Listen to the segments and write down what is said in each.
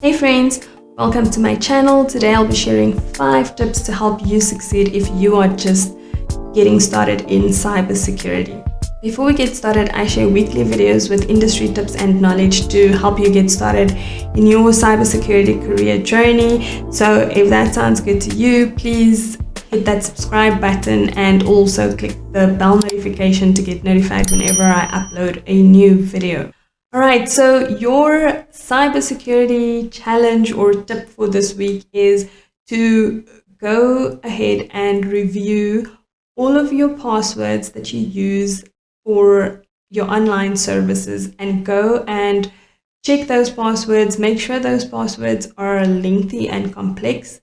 Hey friends, welcome to my channel. Today I'll be sharing 5 tips to help you succeed if you are just getting started in cybersecurity. Before we get started, I share weekly videos with industry tips and knowledge to help you get started in your cybersecurity career journey. So if that sounds good to you, please hit that subscribe button and also click the bell notification to get notified whenever I upload a new video. Alright, so your cybersecurity challenge or tip for this week is to go ahead and review all of your passwords that you use for your online services and go and check those passwords. Make sure those passwords are lengthy and complex.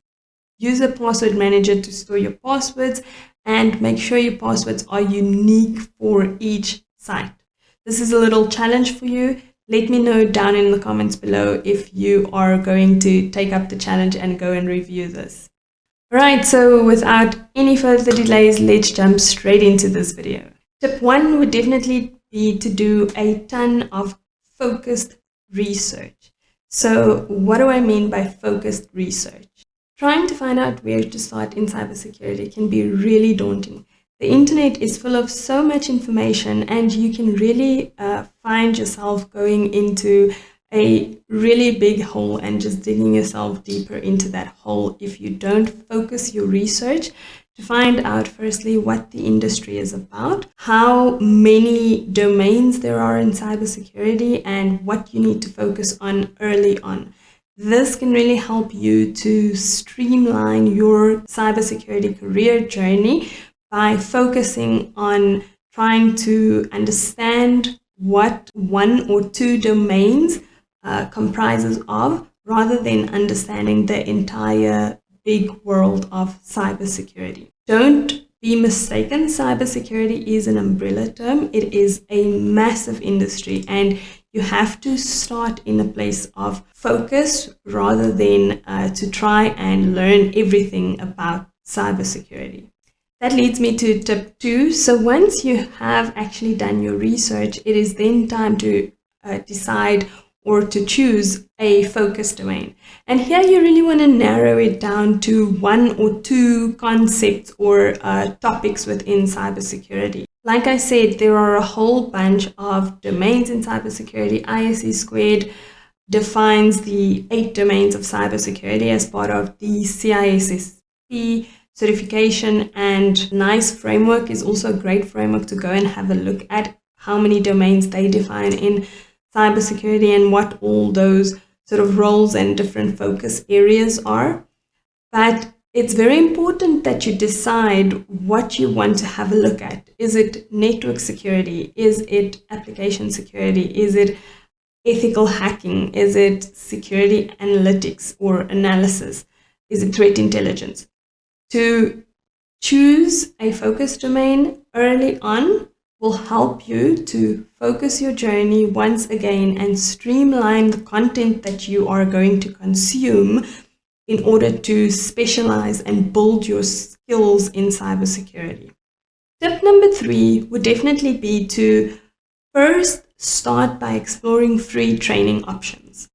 Use a password manager to store your passwords and make sure your passwords are unique for each site. This is a little challenge for you. Let me know down in the comments below if you are going to take up the challenge and go and review this. Alright, so without any further delays, let's jump straight into this video. Tip 1 would definitely be to do a ton of focused research. So what do I mean by focused research? Trying to find out where to start in cybersecurity can be really daunting. The internet is full of so much information and you can really find yourself going into a really big hole and just digging yourself deeper into that hole if you don't focus your research to find out firstly what the industry is about, how many domains there are in cybersecurity, and what you need to focus on early on. This can really help you to streamline your cybersecurity career journey by focusing on trying to understand what 1 or 2 domains comprises of, rather than understanding the entire big world of cybersecurity. Don't be mistaken, cybersecurity is an umbrella term. It is a massive industry and you have to start in a place of focus rather than to try and learn everything about cybersecurity. That leads me to tip 2. So once you have actually done your research, it is then time to decide or to choose a focus domain. And here you really want to narrow it down to 1 or 2 concepts or topics within cybersecurity. Like I said, there are a whole bunch of domains in cybersecurity. ISC Squared defines the 8 domains of cybersecurity as part of the CISSP certification, and NICE framework is also a great framework to go and have a look at how many domains they define in cybersecurity and what all those sort of roles and different focus areas are. But it's very important that you decide what you want to have a look at. Is it network security? Is it application security? Is it ethical hacking? Is it security analytics or analysis? Is it threat intelligence? To choose a focus domain early on will help you to focus your journey once again and streamline the content that you are going to consume in order to specialize and build your skills in cybersecurity. Tip number 3 would definitely be to first start by exploring free training options.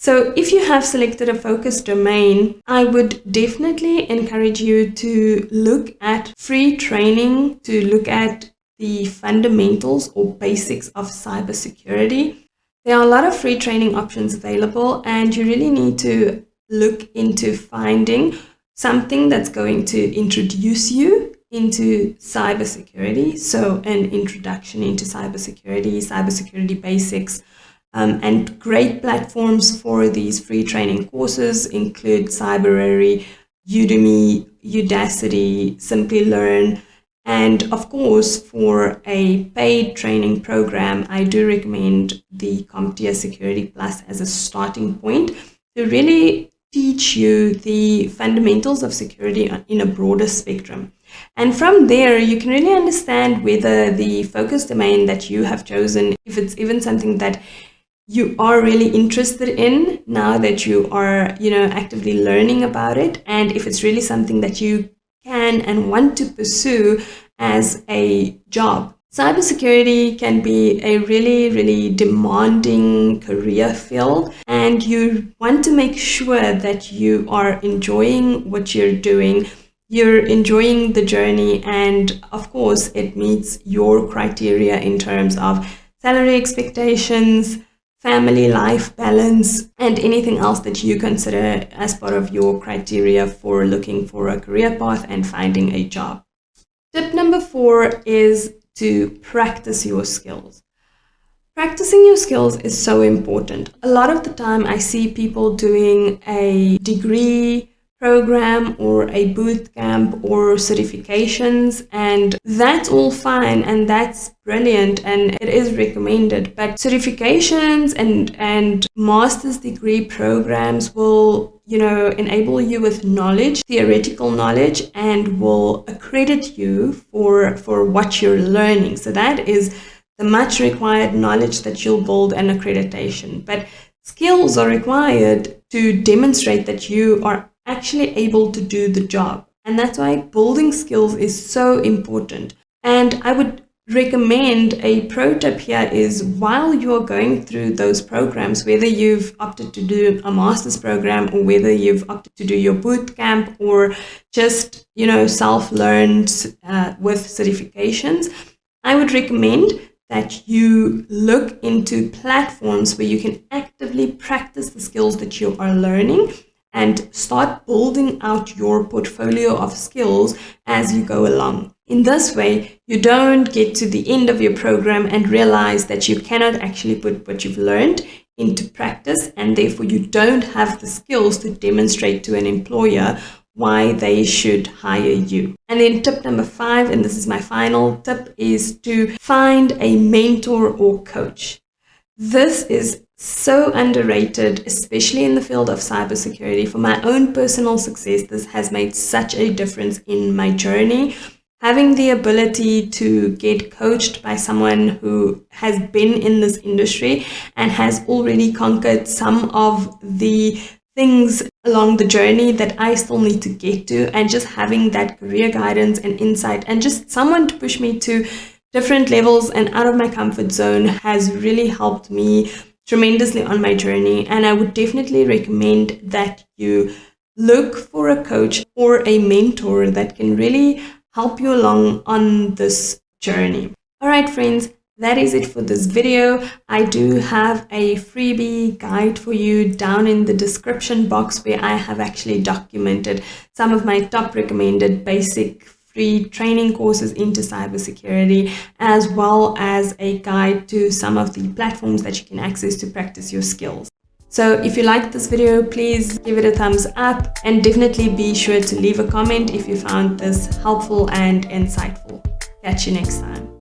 So if you have selected a focus domain, I would definitely encourage you to look at free training, to look at the fundamentals or basics of cybersecurity. There are a lot of free training options available and you really need to look into finding something that's going to introduce you into cybersecurity. So an introduction into cybersecurity, cybersecurity basics, and great platforms for these free training courses include Cybrary, Udemy, Udacity, Simplilearn, and of course for a paid training program, I do recommend the CompTIA Security Plus as a starting point to really teach you the fundamentals of security in a broader spectrum. And from there, you can really understand whether the focus domain that you have chosen, if it's even something that you are really interested in now that you are, actively learning about it, and if it's really something that you can and want to pursue as a job Cybersecurity can be a really, really demanding career field, and you want to make sure that you are enjoying what you're doing, you're enjoying the journey, and of course, it meets your criteria in terms of salary expectations, family life balance, and anything else that you consider as part of your criteria for looking for a career path and finding a job. Tip number 4 is to practice your skills. Practicing your skills is so important. A lot of the time I see people doing a degree program or a boot camp or certifications, and that's all fine and that's brilliant and it is recommended, but certifications and master's degree programs will enable you with knowledge, theoretical knowledge, and will accredit you for what you're learning. So that is the much required knowledge that you'll build an accreditation, but skills are required to demonstrate that you are actually able to do the job. And that's why building skills is so important. And I would recommend a pro tip here is, while you're going through those programs, whether you've opted to do a master's program or whether you've opted to do your boot camp or just self-learned with certifications, I would recommend that you look into platforms where you can actively practice the skills that you are learning and start building out your portfolio of skills as you go along. In this way, you don't get to the end of your program and realize that you cannot actually put what you've learned into practice, and therefore you don't have the skills to demonstrate to an employer why they should hire you. And then tip number 5, and this is my final tip, is to find a mentor or coach. This is so underrated, especially in the field of cybersecurity. For my own personal success, this has made such a difference in my journey. Having the ability to get coached by someone who has been in this industry and has already conquered some of the things along the journey that I still need to get to, and just having that career guidance and insight and just someone to push me to different levels and out of my comfort zone has really helped me tremendously on my journey. And I would definitely recommend that you look for a coach or a mentor that can really help you along on this journey. All right, friends, that is it for this video. I do have a freebie guide for you down in the description box where I have actually documented some of my top recommended basic free training courses into cybersecurity, as well as a guide to some of the platforms that you can access to practice your skills. So if you liked this video, please give it a thumbs up and definitely be sure to leave a comment if you found this helpful and insightful. Catch you next time.